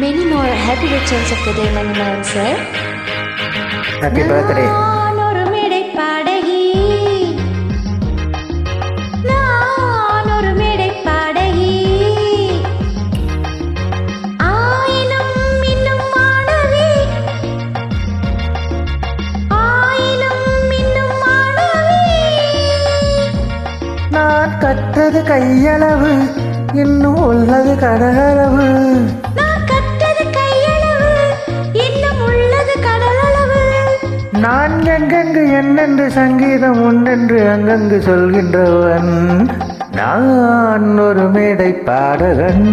Many more happy returns of the day, Manimaran sir. Happy birthday. நான் கற்றது கையளவு, இன்னும் உள்ளது கடலளவு. நான் கற்றது கையளவு, இன்னும் உள்ளது கடலளவு. நான் எங்கெங்கு என்னென்று சங்கீதம் உண்டென்று அங்கங்கு சொல்கின்றவன். நான் ஒரு மேடை பாடகன்.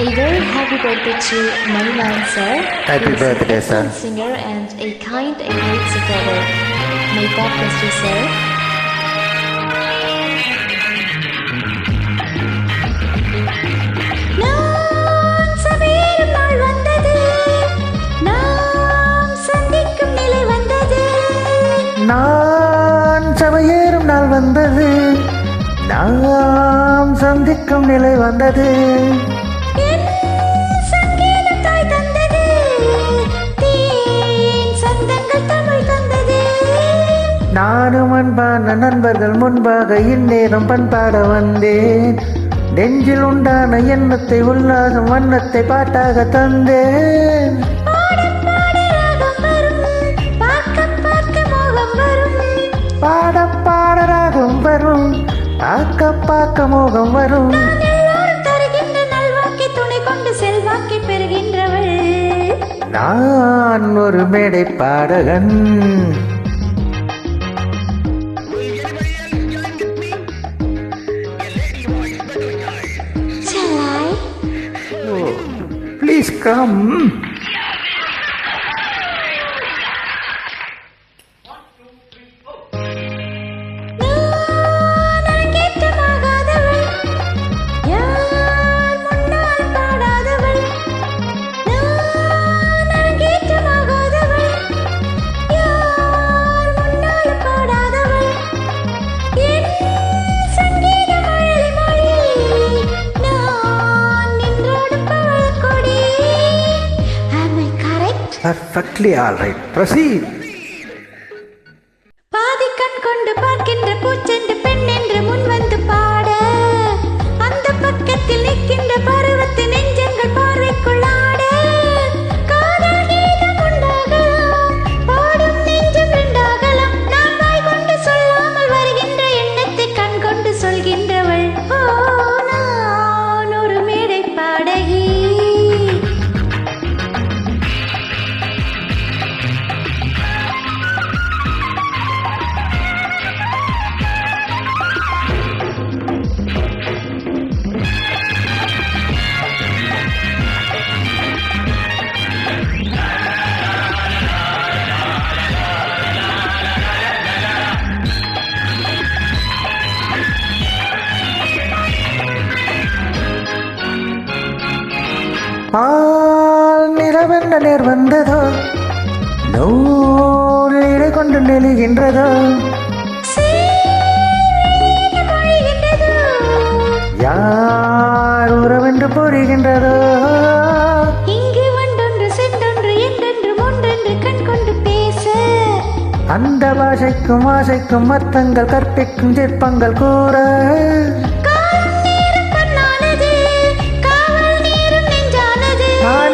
A very happy birthday to Manimaran sir. Happy birthday, sir. Singer and a kind and great supporter. May God bless you, sir. நான் சமையலும் நாள் வந்தது, நாம் சந்திக்கும் நிலை வந்தது. நான் சமையேறும் நாள் வந்தது, நாம் சந்திக்கும் நிலை வந்தது. நானும் அன்பான நண்பர்கள் முன்பாக இந்நேரம் பண்பாட வந்தேன். நெஞ்சில் உண்டான எண்ணத்தை உல்லாசம் வண்ணத்தை பாட்டாக தந்தேன். பாட பாட ராகம் வரும், பார்க்க பார்க்க மோகம் வரும். நான் ஒரு மேடை பாடகன். Please come. Perfectly all right. Proceed. பாதி கண் கொண்டு பார்க்கின்ற பூச்செண்டு பெண் என்று முன் வந்து பாட, அந்த பக்கத்தில் நிற்கின்ற பருவத்து நெஞ்சங்கள் பார்வைக்குள்ளாட, காதல் கீதம் உண்டாகலாம், பாடும் நெஞ்சம் ரெண்டாகலாம். நான் வாய் கொண்டு சொல்லாமல் வருகின்ற எண்ணத்தை கண் கொண்டு சொல்கின்றவள். ஓ, நான் ஒரு மேடை பாடகி. நிலவென்ற நேர் வந்ததோ, நூறு இடை கொண்டு நெழுகின்றதோ, யார் உறவென்று புரிகின்றதோ. இங்கு ஒன்றொன்று சென்றொன்று என்றென்று ஒன்றென்று கண் கொண்டு பேச, அந்த பாஷைக்கும் ஆசைக்கும் அர்த்தங்கள் கற்பிக்கும் சிற்பங்கள் கூற,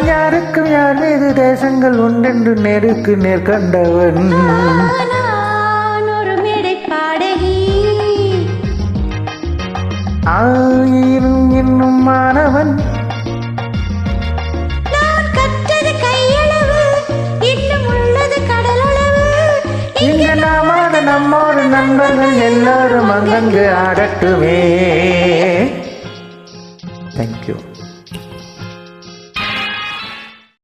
யாருக்கும் யார் மீது தேசங்கள் உண்டென்று நேருக்கு நேர் கண்டவன். ஒரு மேடை பாடகி. ஆயினும் இன்னும் மாணவன். நான் கற்றது கையளவு, இன்னும் உள்ளது கடலளவு. இங்கு நாமாத நம்மோடு நண்பர்கள் எல்லாரும் அங்கங்கு ஆடட்டுமே. தேங்க்யூ.